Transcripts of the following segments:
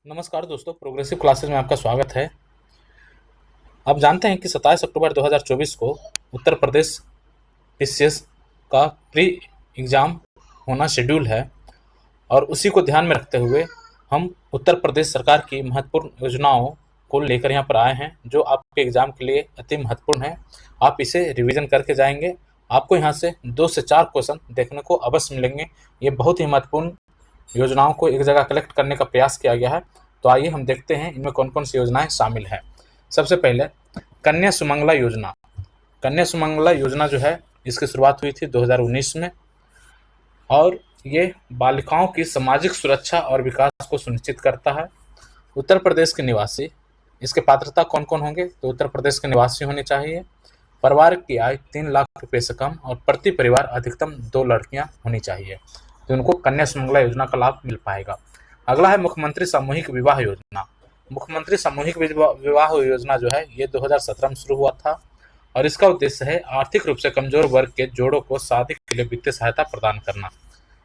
नमस्कार दोस्तों, progressive classes में आपका स्वागत है। आप जानते हैं कि 27 अक्टूबर 2024 को उत्तर प्रदेश पीसीएस का प्री एग्ज़ाम होना शेड्यूल है और उसी को ध्यान में रखते हुए हम उत्तर प्रदेश सरकार की महत्वपूर्ण योजनाओं को लेकर यहाँ पर आए हैं, जो आपके एग्ज़ाम के लिए अति महत्वपूर्ण है। आप इसे रिवीजन करके जाएंगे। आपको यहाँ से 2 से 4 क्वेश्चन देखने को अवश्य मिलेंगे। ये बहुत ही महत्वपूर्ण योजनाओं को एक जगह कलेक्ट करने का प्रयास किया गया है। तो आइए हम देखते हैं इनमें कौन कौन सी योजनाएं शामिल हैं। सबसे पहले कन्या सुमंगला योजना। कन्या सुमंगला योजना जो है, इसकी शुरुआत हुई थी 2019 में और ये बालिकाओं की सामाजिक सुरक्षा और विकास को सुनिश्चित करता है। उत्तर प्रदेश के निवासी, इसके पात्रता कौन कौन होंगे? तो उत्तर प्रदेश के निवासी होने चाहिए, परिवार की आय 3 लाख रुपए से कम और प्रति परिवार अधिकतम 2 लड़कियां होनी चाहिए, तो उनको कन्या सुमंगला योजना का लाभ मिल पाएगा। अगला है मुख्यमंत्री सामूहिक विवाह योजना। मुख्यमंत्री सामूहिक विवाह योजना जो है, ये 2017 में शुरू हुआ था और इसका उद्देश्य है आर्थिक रूप से कमजोर वर्ग के जोड़ों को शादी के लिए वित्तीय सहायता प्रदान करना।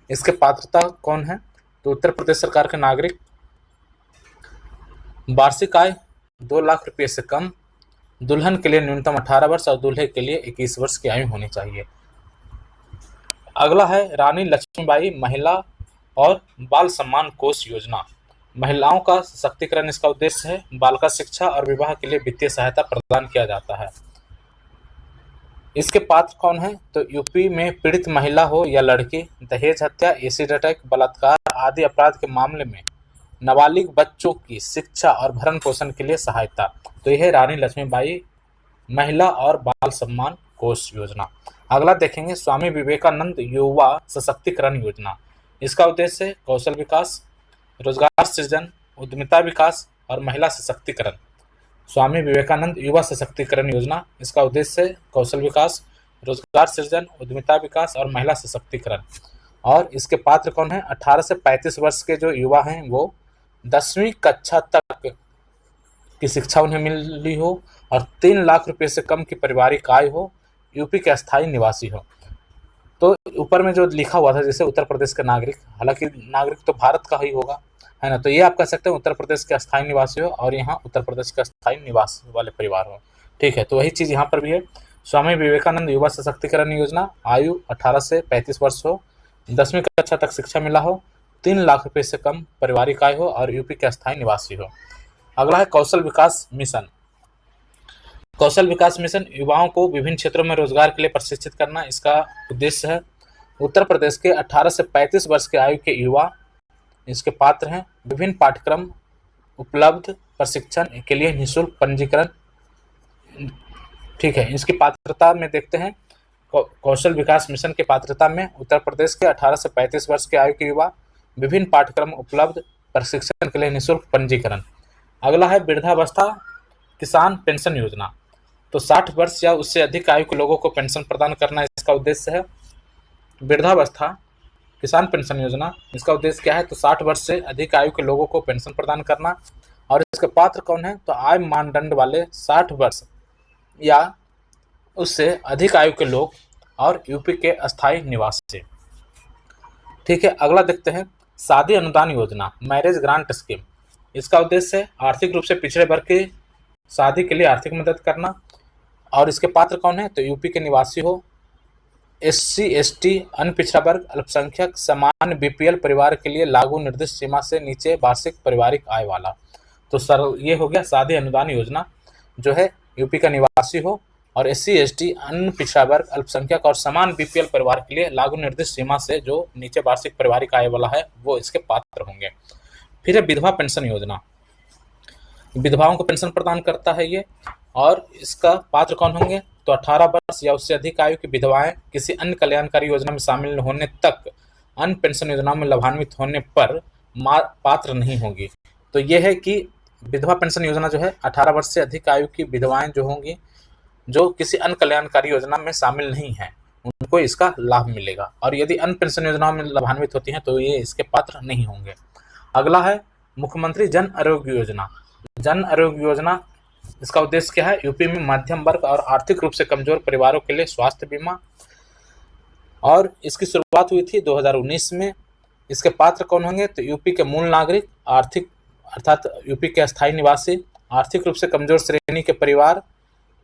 इसके पात्रता कौन है? तो उत्तर प्रदेश सरकार के नागरिक, वार्षिक आय 2 लाख रुपये से कम, दुल्हन के लिए न्यूनतम 18 वर्ष और दूल्हे के लिए 21 वर्ष की आयु होनी चाहिए। अगला है रानी लक्ष्मीबाई महिला और बाल सम्मान कोष योजना। महिलाओं का सशक्तिकरण इसका उद्देश्य है। बालिका शिक्षा और विवाह के लिए वित्तीय सहायता प्रदान किया जाता है। इसके पात्र कौन है? तो यूपी में पीड़ित महिला हो या लड़की, दहेज हत्या, एसिड अटैक, बलात्कार आदि अपराध के मामले में नाबालिग बच्चों की शिक्षा और भरण पोषण के लिए सहायता। तो यह है रानी लक्ष्मीबाई महिला और बाल सम्मान कोष योजना। अगला देखेंगे स्वामी विवेकानंद युवा सशक्तिकरण योजना। इसका उद्देश्य है कौशल विकास, रोजगार सृजन, उद्यमिता विकास और महिला सशक्तिकरण। स्वामी विवेकानंद युवा सशक्तिकरण योजना, इसका उद्देश्य है कौशल विकास, रोजगार सृजन, उद्यमिता विकास और महिला सशक्तिकरण। और इसके पात्र कौन है? 18 से 35 वर्ष के जो युवा हैं वो 10वीं कक्षा तक की शिक्षा उन्हें मिली हो और 3 लाख रुपए से कम की पारिवारिक आय हो, यूपी के अस्थायी निवासी हो। तो ऊपर में जो लिखा हुआ था जैसे उत्तर प्रदेश के नागरिक, हालांकि नागरिक तो भारत का ही होगा, है ना, तो ये आप कह सकते हैं उत्तर प्रदेश के अस्थायी निवासी हो और यहाँ उत्तर प्रदेश के अस्थायी निवास वाले परिवार हो। ठीक है, तो वही चीज़ यहाँ पर भी है। स्वामी विवेकानंद युवा सशक्तिकरण योजना, आयु 18 से 35 वर्ष हो, 10वीं कक्षा तक शिक्षा मिला हो, 3 लाख रुपए से कम पारिवारिक आय हो और यूपी के अस्थायी निवासी हो। अगला है कौशल विकास मिशन। कौशल विकास मिशन युवाओं को विभिन्न क्षेत्रों में रोजगार के लिए प्रशिक्षित करना इसका उद्देश्य है। उत्तर प्रदेश के 18 से 35 वर्ष के आयु के युवा इसके पात्र हैं। विभिन्न पाठ्यक्रम उपलब्ध, प्रशिक्षण के लिए निःशुल्क पंजीकरण। ठीक है, इसकी पात्रता में देखते हैं। कौशल विकास मिशन के पात्रता में उत्तर प्रदेश के 18 से 35 वर्ष के आयु के युवा, विभिन्न पाठ्यक्रम उपलब्ध, प्रशिक्षण के लिए निःशुल्क पंजीकरण। अगला है वृद्धावस्था किसान पेंशन योजना। तो 60 वर्ष या उससे अधिक आयु के लोगों को पेंशन प्रदान करना इसका उद्देश्य है। वृद्धावस्था किसान पेंशन योजना, इसका उद्देश्य क्या है? तो 60 वर्ष से अधिक आयु के लोगों को पेंशन प्रदान करना। और इसके पात्र कौन है? तो आय मानदंड वाले 60 वर्ष या उससे अधिक आयु के लोग और यूपी के अस्थायी निवासी। ठीक है, अगला देखते हैं शादी अनुदान योजना, मैरिज ग्रांट स्कीम। इसका उद्देश्य है आर्थिक रूप से पिछड़े वर्ग की शादी के लिए आर्थिक मदद करना। और इसके पात्र कौन है? तो यूपी के निवासी हो, SC ST, अन्य पिछड़ा वर्ग, अल्पसंख्यक, सामान्य BPL परिवार के लिए लागू निर्दिष्ट सीमा से नीचे वार्षिक पारिवारिक आय वाला। तो सर ये हो गया शादी अनुदान योजना, जो है यूपी का निवासी हो और SC ST, अन्य पिछड़ा वर्ग, अल्पसंख्यक और समान BPL परिवार के लिए लागू निर्दिष्ट सीमा से जो नीचे वार्षिक पारिवारिक आय वाला है वो इसके पात्र होंगे। फिर है विधवा पेंशन योजना, विधवाओं को पेंशन प्रदान करता है ये। और इसका पात्र कौन होंगे? तो 18 वर्ष या उससे अधिक आयु की विधवाएं किसी अन्य कल्याणकारी योजना में शामिल होने तक अन्य पेंशन योजनाओं में लाभान्वित होने पर पात्र नहीं होगी। तो यह है कि विधवा पेंशन योजना जो है 18 वर्ष से अधिक आयु की विधवाएं जो होंगी, जो किसी अन्य कल्याणकारी योजना में शामिल नहीं है, उनको इसका लाभ मिलेगा। और यदि अन्य पेंशन योजनाओं में लाभान्वित होती हैं तो ये इसके पात्र नहीं होंगे। अगला है मुख्यमंत्री जन आरोग्य योजना। जन आरोग्य योजना, इसका उद्देश्य क्या है? यूपी में मध्यम वर्ग और आर्थिक रूप से कमजोर परिवारों के लिए स्वास्थ्य बीमा। और इसकी शुरुआत हुई थी 2019 में। इसके पात्र कौन होंगे? तो यूपी के मूल नागरिक, आर्थिक अर्थात यूपी के अस्थायी निवासी आर्थिक रूप से कमजोर श्रेणी के परिवार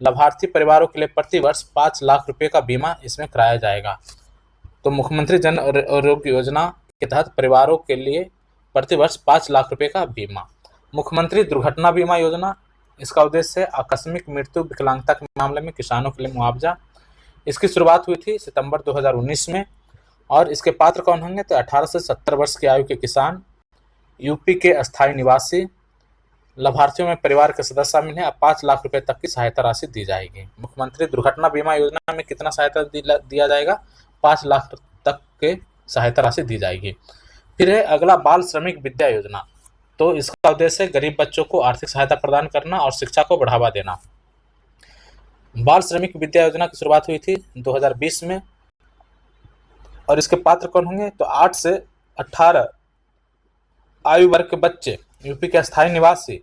लाभार्थी परिवारों के लिए प्रति वर्ष 5 लाख रुपए का बीमा इसमें कराया जाएगा। तो मुख्यमंत्री जन आरोग्य योजना के तहत परिवारों के लिए प्रति वर्ष 5 लाख रुपए का बीमा। मुख्यमंत्री दुर्घटना बीमा योजना, इसका उद्देश्य है आकस्मिक मृत्यु विकलांगता के मामले में किसानों के लिए मुआवजा। इसकी शुरुआत हुई थी सितंबर 2019 में और इसके पात्र कौन होंगे? तो 18 से 70 वर्ष की आयु के किसान, यूपी के अस्थायी निवासी, लाभार्थियों में परिवार के सदस्य शामिल हैं। अब 5 लाख रुपए तक की सहायता राशि दी जाएगी। मुख्यमंत्री दुर्घटना बीमा योजना में कितना सहायता दिया जाएगा? 5 लाख तक के सहायता राशि दी जाएगी। फिर है अगला बाल श्रमिक विद्या योजना। तो इसका उद्देश्य है गरीब बच्चों को आर्थिक सहायता प्रदान करना और शिक्षा को बढ़ावा देना। बाल श्रमिक विद्या योजना की शुरुआत हुई थी 2020 में और इसके पात्र कौन होंगे? तो 8 से 18 आयु वर्ग के बच्चे, यूपी के अस्थायी निवासी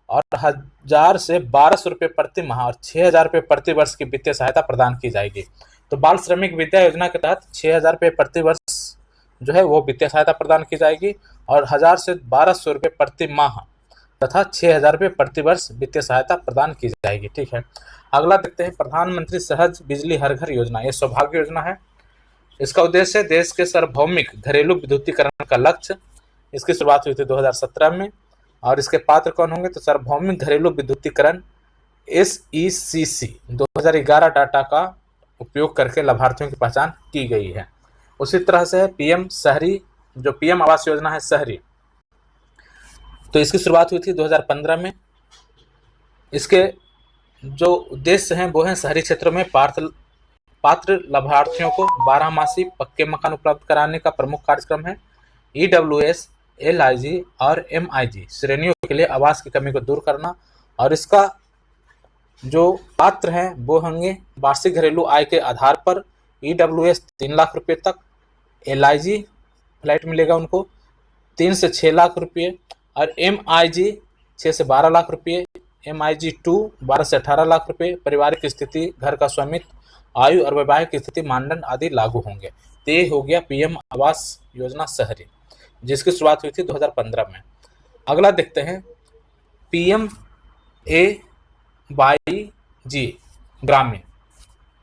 और 1000 से 1200 रुपये प्रति माह और 6000 रुपये प्रति वर्ष की वित्तीय सहायता प्रदान की जाएगी। तो बाल श्रमिक विद्या योजना के तहत 6000 रुपये प्रति वर्ष जो है वो वित्तीय सहायता प्रदान की जाएगी और 1000 से 1200 रुपये प्रति माह तथा 6000 रुपये प्रति वर्ष वित्तीय सहायता प्रदान की जाएगी। ठीक है, अगला देखते हैं प्रधानमंत्री सहज बिजली हर घर योजना। ये सौभाग्य योजना है। इसका उद्देश्य है देश के सार्वभौमिक घरेलू विद्युतीकरण का लक्ष्य। इसकी शुरुआत हुई थी 2017 में और इसके पात्र कौन होंगे? तो सार्वभौमिक घरेलू विद्युतीकरण SECC 2011 डाटा का उपयोग करके लाभार्थियों की पहचान की गई है। उसी तरह से PM शहरी, जो PM आवास योजना है शहरी, तो इसकी शुरुआत हुई थी 2015 में। इसके जो उद्देश्य हैं वो हैं शहरी क्षेत्रों में पात्र लाभार्थियों को 12 मासी पक्के मकान उपलब्ध कराने का प्रमुख कार्यक्रम है। EWS, LIG और MIG श्रेणियों के लिए आवास की कमी को दूर करना और इसका जो पात्र हैं वो होंगे वार्षिक घरेलू आय के आधार पर। EWS 3 लाख रुपए तक, LIG फ्लैट मिलेगा उनको 3 से 6 लाख रुपये और MIG 6 से 12 लाख रुपये, MIG2 12 से 18 लाख रुपये। पारिवारिक स्थिति, घर का स्वामित्व, आयु और वैवाहिक स्थिति मानदंड आदि लागू होंगे। तो ये हो गया PM आवास योजना शहरी, जिसकी शुरुआत हुई थी 2015 में। अगला देखते हैं PMAYG ग्रामीण।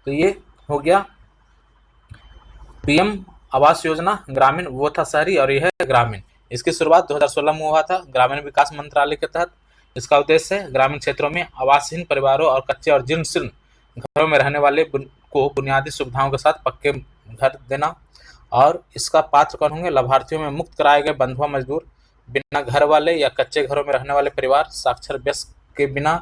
तो ये हो गया PM आवास योजना ग्रामीण, वो था शहरी और यह है ग्रामीण। इसकी शुरुआत 2016 में हुआ था ग्रामीण विकास मंत्रालय के तहत। इसका उद्देश्य है ग्रामीण क्षेत्रों में आवासहीन परिवारों और कच्चे और जीर्ण घरों में रहने वाले को बुनियादी सुविधाओं के साथ पक्के घर देना। और इसका पात्र कौन होंगे? लाभार्थियों में मुक्त कराए गए बंधुआ मजदूर, बिना घर वाले या कच्चे घरों में रहने वाले परिवार, साक्षर वयस्क के बिना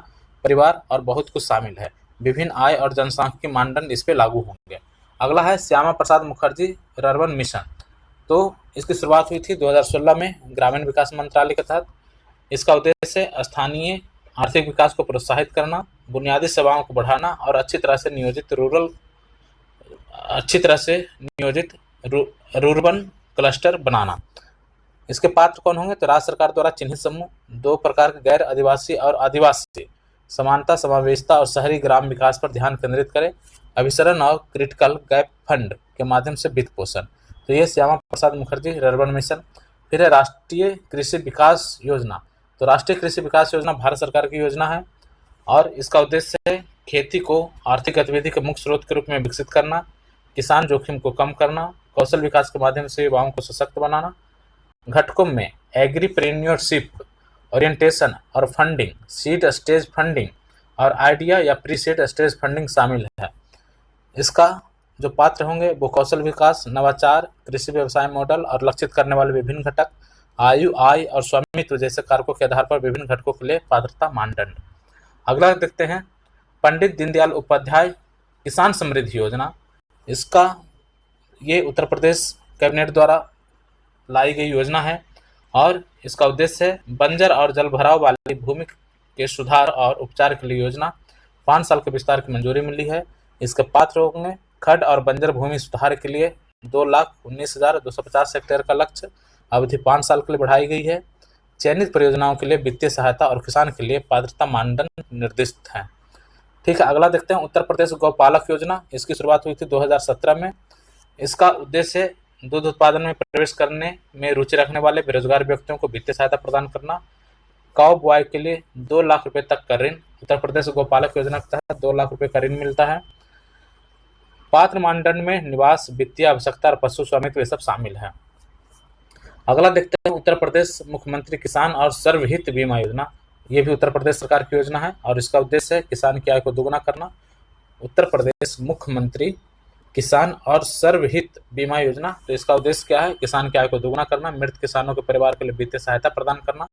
परिवार और बहुत कुछ शामिल है। विभिन्न आय और जनसांख्यिकीय मानदंड इस पे लागू होंगे। अगला है श्यामा प्रसाद मुखर्जी रर्बन मिशन। तो इसकी शुरुआत हुई थी 2016 में ग्रामीण विकास मंत्रालय के तहत। इसका उद्देश्य है स्थानीय आर्थिक विकास को प्रोत्साहित करना, बुनियादी सेवाओं को बढ़ाना और अच्छी तरह से नियोजित रूरबन क्लस्टर बनाना। इसके पात्र कौन होंगे? तो राज्य सरकार द्वारा चिन्हित समूह, 2 प्रकार के गैर आदिवासी और आदिवासी, समानता, समावेशिता और शहरी ग्राम विकास पर ध्यान केंद्रित करें, अभिसरण और क्रिटिकल गैप फंड के माध्यम से वित्त पोषण। तो ये श्यामा प्रसाद मुखर्जी रर्बन मिशन। फिर है राष्ट्रीय कृषि विकास योजना। तो राष्ट्रीय कृषि विकास योजना भारत सरकार की योजना है और इसका उद्देश्य है खेती को आर्थिक गतिविधि के मुख्य स्रोत के रूप में विकसित करना, किसान जोखिम को कम करना, कौशल विकास के माध्यम से युवाओं को सशक्त बनाना। घटकों में एग्रीप्रेन्योरशिप, ओरिएंटेशन और फंडिंग, सीड स्टेज फंडिंग और आइडिया या प्री सीड स्टेज फंडिंग शामिल है। इसका जो पात्र होंगे वो कौशल विकास, नवाचार, कृषि व्यवसाय मॉडल और लक्षित करने वाले विभिन्न घटक, आयु, आय और स्वामित्व जैसे कारकों के आधार पर विभिन्न घटकों के लिए पात्रता मानदंड। अगला देखते हैं पंडित दीनदयाल उपाध्याय किसान समृद्धि योजना। इसका ये उत्तर प्रदेश कैबिनेट द्वारा लाई गई योजना है और इसका उद्देश्य है बंजर और जल भराव वाली भूमि के सुधार और उपचार के लिए योजना। 5 साल के विस्तार की मंजूरी मिली है। इसके पात्र होंगे खड और बंजर भूमि सुधार के लिए 2,19,250 हेक्टेयर का लक्ष्य, अवधि 5 साल के लिए बढ़ाई गई है। चयनित परियोजनाओं के लिए वित्तीय सहायता और किसान के लिए पात्रता मानदंड निर्दिष्ट हैं। ठीक है, अगला देखते हैं उत्तर प्रदेश गौपालक योजना। इसकी शुरुआत हुई थी 2017 में। इसका उद्देश्य दूध उत्पादन में प्रवेश करने में रुचि रखने वाले बेरोजगार व्यक्तियों को वित्तीय सहायता प्रदान करना, काऊ बुआई के लिए 2 लाख रुपए तक का ऋण। उत्तर प्रदेश गोपालक योजना के तहत 2 लाख रुपए का ऋण मिलता है। पात्र मानदंड में निवास, वित्तीय आवश्यकता और पशु स्वामित्व ये सब शामिल है। अगला देखते हैं उत्तर प्रदेश मुख्यमंत्री किसान और सर्वहित बीमा योजना। ये भी उत्तर प्रदेश सरकार की योजना है और इसका उद्देश्य है किसान की आय को दोगुना करना। उत्तर प्रदेश मुख्यमंत्री किसान और सर्वहित बीमा योजना, तो इसका उद्देश्य क्या है? किसान की आय को दोगुना करना, मृत किसानों के परिवार के लिए वित्तीय सहायता प्रदान करना,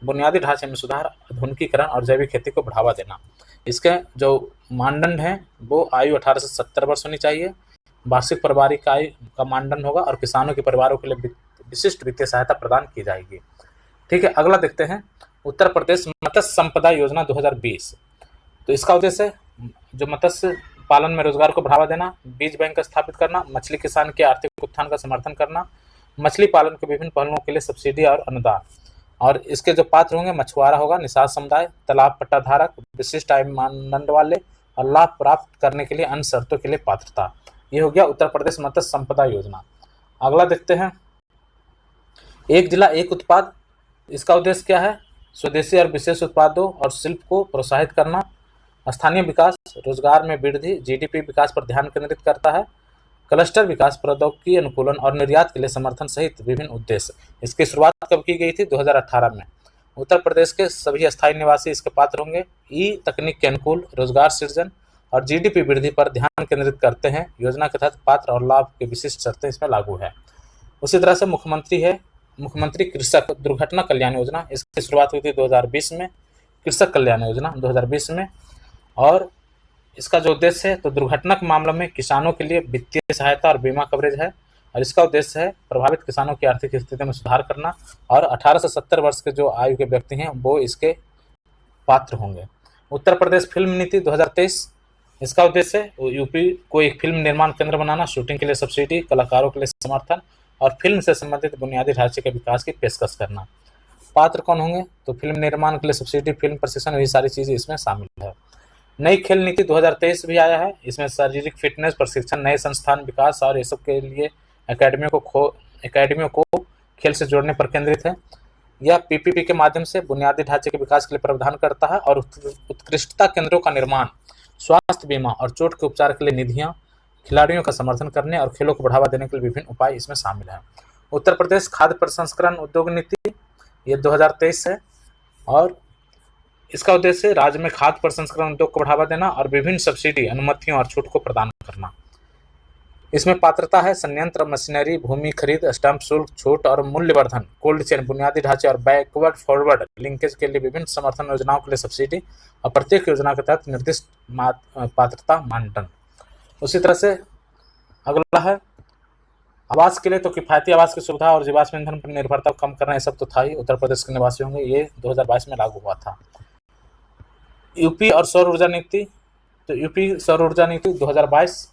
बुनियादी ढांचे में सुधार, आधुनिकीकरण और जैविक खेती को बढ़ावा देना। इसके जो मानदंड है वो आयु 18 से 70 वर्ष होनी चाहिए, वार्षिक पारिवारिक आय का मानदंड होगा और किसानों के परिवारों के लिए विशिष्ट वित्तीय सहायता प्रदान की जाएगी। ठीक है, अगला देखते हैं उत्तर प्रदेश मत्स्य संपदा योजना 2020। तो इसका उद्देश्य जो मत्स्य पालन में रोजगार को बढ़ावा देना, बीज बैंक स्थापित करना, मछली किसान के आर्थिक उत्थान का समर्थन करना, मछली पालन के विभिन्न पहलुओं के लिए सब्सिडी और अनुदान। और इसके जो पात्र होंगे, मछुआरा होगा, निषाद समुदाय, तालाब पट्टा धारक, विशिष्ट आय मानदंड वाले और लाभ प्राप्त करने के लिए अन्य शर्तों के लिए पात्रता। ये हो गया उत्तर प्रदेश मत्स्य संपदा योजना। अगला देखते हैं एक जिला एक उत्पाद। इसका उद्देश्य क्या है? स्वदेशी और विशेष उत्पादों और शिल्प को प्रोत्साहित करना, स्थानीय विकास, रोजगार में वृद्धि, जीडीपी विकास पर ध्यान केंद्रित करता है, क्लस्टर विकास, प्रौद्योगिकी अनुकूलन और निर्यात के लिए समर्थन सहित विभिन्न उद्देश्य। इसकी शुरुआत कब की गई थी? 2018 में। उत्तर प्रदेश के सभी स्थायी निवासी इसके पात्र होंगे। ई तकनीक के अनुकूल रोजगार सृजन और जीडीपी वृद्धि पर ध्यान केंद्रित करते हैं। योजना के तहत पात्र और लाभ के विशिष्ट शर्तें इसमें लागू है। उसी तरह से मुख्यमंत्री कृषक दुर्घटना कल्याण योजना। इसकी शुरुआत हुई थी 2020 में, कृषक कल्याण योजना 2020 में। और इसका जो उद्देश्य है तो दुर्घटना के मामले में किसानों के लिए वित्तीय सहायता और बीमा कवरेज है। और इसका उद्देश्य है प्रभावित किसानों की आर्थिक स्थिति में सुधार करना। और 18 से 70 वर्ष के जो आयु के व्यक्ति हैं वो इसके पात्र होंगे। उत्तर प्रदेश फिल्म नीति 2023। इसका उद्देश्य है यूपी को एक फिल्म निर्माण केंद्र बनाना, शूटिंग के लिए सब्सिडी, कलाकारों के लिए समर्थन और फिल्म से संबंधित बुनियादी ढांचे के विकास की पेशकश करना। पात्र कौन होंगे? तो फिल्म निर्माण के लिए सब्सिडी, फिल्म प्रशिक्षण, ये सारी चीजें इसमें शामिल है। नई खेल नीति 2023 भी आया है। इसमें शारीरिक फिटनेस प्रशिक्षण, नए संस्थान विकास और ये सब के लिए एकेडमियों को खेल से जोड़ने पर केंद्रित है। यह पीपीपी के माध्यम से बुनियादी ढांचे के विकास के लिए प्रावधान करता है और उत्कृष्टता केंद्रों का निर्माण, स्वास्थ्य बीमा और चोट के उपचार के लिए निधियां, खिलाड़ियों का समर्थन करने और खेलों को बढ़ावा देने के लिए विभिन्न उपाय इसमें शामिल हैं। उत्तर प्रदेश खाद्य प्रसंस्करण उद्योग नीति ये 2023 है और इसका उद्देश्य राज्य में खाद्य प्रसंस्करण उद्योग को बढ़ावा देना और विभिन्न सब्सिडी, अनुमतियों और छूट को प्रदान करना। इसमें पात्रता है संयंत्र, मशीनरी, भूमि खरीद, स्टैंप शुल्क, छूट और मूल्यवर्धन, कोल्ड चेन, बुनियादी ढांचे और बैकवर्ड फॉरवर्ड लिंकेज के लिए विभिन्न समर्थन योजनाओं के लिए सब्सिडी और प्रत्येक योजना के तहत निर्दिष्ट पात्रता मानदंड। उसी तरह से अगला है आवास के लिए। तो किफायती आवास की सुविधा और जीवाश्म ईंधन पर निर्भरता को कम करना, ये सब तो था ही। उत्तर प्रदेश के निवासी होंगे, ये 2022 में लागू हुआ था। यूपी और सौर ऊर्जा नीति। तो यूपी सौर ऊर्जा नीति 2022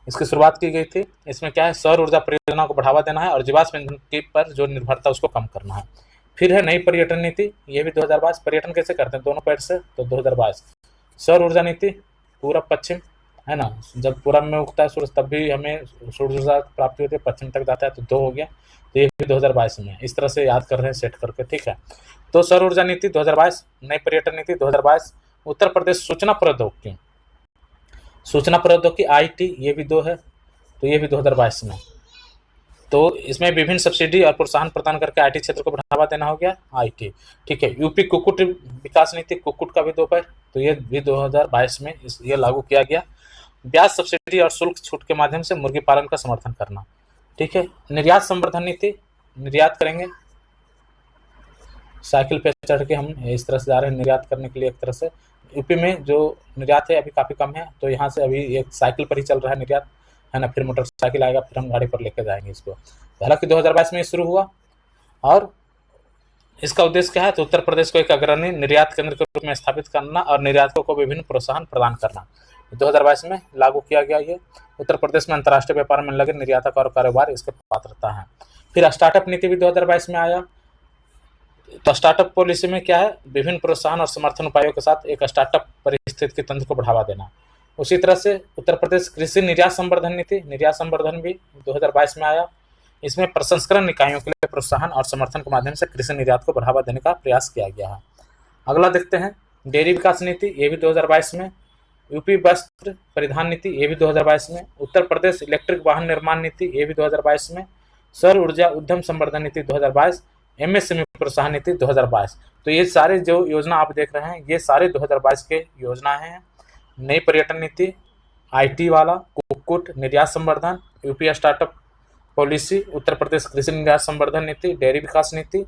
इसकी शुरुआत की गई थी। इसमें क्या है? सौर ऊर्जा परियोजना को बढ़ावा देना है और जीवाश्म ईंधन के पर जो निर्भरता उसको कम करना है। फिर है नई पर्यटन नीति, ये भी 2022। पर्यटन कैसे करते हैं? दोनों पैर से, तो 2022। सौर ऊर्जा नीति, पूरब पश्चिम है ना, जब पूरब में उगता है सूरज तब भी हमें सूर्य ऊर्जा प्राप्ति होती है, पश्चिम तक जाता है तो 2 हो गया। तो ये भी 2022 में, इस तरह से याद कर रहे हैं सेट करके, ठीक है। तो सौर ऊर्जा नीति 2022, नई पर्यटन नीति 2022। उत्तर प्रदेश सूचना प्रौद्योगिकी आईटी, ये भी 2 है, तो ये भी 2022 में। तो इसमें विभिन्न सब्सिडी और प्रोत्साहन प्रदान करके आईटी क्षेत्र को बढ़ावा देना हो गया आईटी, ठीक है। यूपी कुक्कुट विकास नीति, कुक्कुट का भी 2 पैर, तो ये भी 2022 में ये लागू किया गया। ब्याज सब्सिडी और शुल्क छूट के माध्यम से मुर्गी पालन का समर्थन करना, ठीक है। निर्यात संवर्धन नीति, निर्यात करेंगे, साइकिल पे चढ़ के हम इस तरह से जा रहे हैं निर्यात करने के लिए। एक तरह से यूपी में जो निर्यात है अभी काफ़ी कम है, तो यहाँ से अभी एक साइकिल पर ही चल रहा है निर्यात, है ना। फिर मोटरसाइकिल आएगा, फिर हम गाड़ी पर लेकर जाएंगे इसको। हालांकि 2022 में शुरू हुआ और इसका उद्देश्य क्या है? तो उत्तर प्रदेश को एक अग्रणी निर्यात केंद्र के रूप में स्थापित करना और निर्यातकों को विभिन्न प्रोत्साहन प्रदान करना। 2022 में लागू किया गया ये। उत्तर प्रदेश में अंतर्राष्ट्रीय व्यापार में लगे निर्यातक और कारोबार इसके पात्रता है। फिर स्टार्टअप नीति भी 2022 में आया। तो स्टार्टअप पॉलिसी में क्या है? विभिन्न प्रोत्साहन और समर्थन उपायों के साथ एक स्टार्टअप परिस्थितिकी तंत्र को बढ़ावा देना। उसी तरह से उत्तर प्रदेश कृषि निर्यात संवर्धन नीति, निर्यात संवर्धन भी 2022 में आया। इसमें प्रसंस्करण इकाइयों के लिए प्रोत्साहन और समर्थन के माध्यम से कृषि निर्यात को बढ़ावा देने का प्रयास किया गया है। अगला देखते हैं डेयरी विकास नीति, ये भी 2022 में। यूपी वस्त्र परिधान नीति, ये भी 2022 में। उत्तर प्रदेश इलेक्ट्रिक वाहन निर्माण नीति, ये भी 2022 में। सौर ऊर्जा उद्यम संवर्धन नीति 2022, एमएसएमई प्रोत्साहन नीति 2022। तो ये सारे जो योजना आप देख रहे हैं, ये सारे 2022 के योजना हैं। नई पर्यटन नीति, आईटी वाला, कुक्कुट निर्यात संवर्धन, UP startup policy, Uttar Pradesh कृषि निर्यात संवर्धन नीति, डेयरी विकास नीति,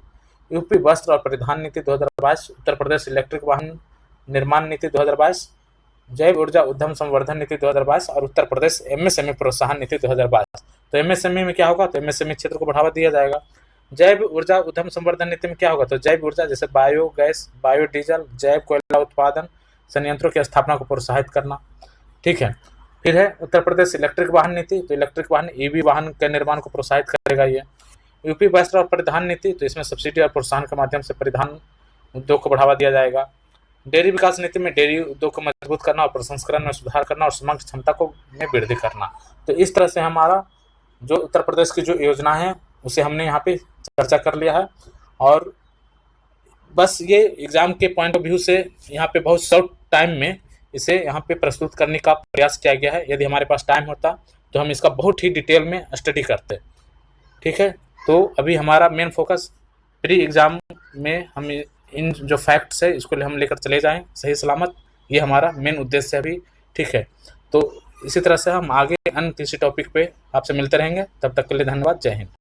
यूपी वस्त्र और परिधान नीति 2022, उत्तर प्रदेश इलेक्ट्रिक वाहन निर्माण नीति 2022, जैव ऊर्जा उद्यम संवर्धन नीति 2022 और उत्तर प्रदेश एमएसएमई प्रोत्साहन नीति 2022। तो एमएसएमई में क्या होगा, तो एमएसएमई क्षेत्र को बढ़ावा दिया जाएगा। जैव ऊर्जा उद्यम संवर्धन नीति में क्या होगा, तो जैव ऊर्जा जैसे बायोगैस, बायोडीजल, जैव कोयला उत्पादन संयंत्रों की स्थापना को प्रोत्साहित करना। ठीक है। फिर है उत्तर प्रदेश इलेक्ट्रिक वाहन नीति, तो इलेक्ट्रिक वाहन ईवी वाहन के निर्माण को प्रोत्साहित करेगा ये। यूपी वस्त्र और परिधान नीति, तो इसमें सब्सिडी और प्रोत्साहन के माध्यम से परिधान उद्योग को बढ़ावा दिया जाएगा। डेयरी विकास नीति में डेयरी उद्योग को मजबूत करना और प्रसंस्करण में सुधार करना और समग्र क्षमता को में वृद्धि करना। तो इस तरह से हमारा जो उत्तर प्रदेश की जो योजना है उसे हमने यहाँ पे चर्चा कर लिया है। और बस ये एग्जाम के पॉइंट ऑफ व्यू से यहाँ पे बहुत शॉर्ट टाइम में इसे यहाँ पे प्रस्तुत करने का प्रयास किया गया है। यदि हमारे पास टाइम होता तो हम इसका बहुत ही डिटेल में स्टडी करते। ठीक है। तो अभी हमारा मेन फोकस प्री एग्ज़ाम में हम इन जो फैक्ट्स है इसको हम लेकर चले जाएं सही सलामत, ये हमारा मेन उद्देश्य है अभी। ठीक है। तो इसी तरह से हम आगे अन्य किसी टॉपिक पे आपसे मिलते रहेंगे। तब तक के लिए धन्यवाद। जय हिंद।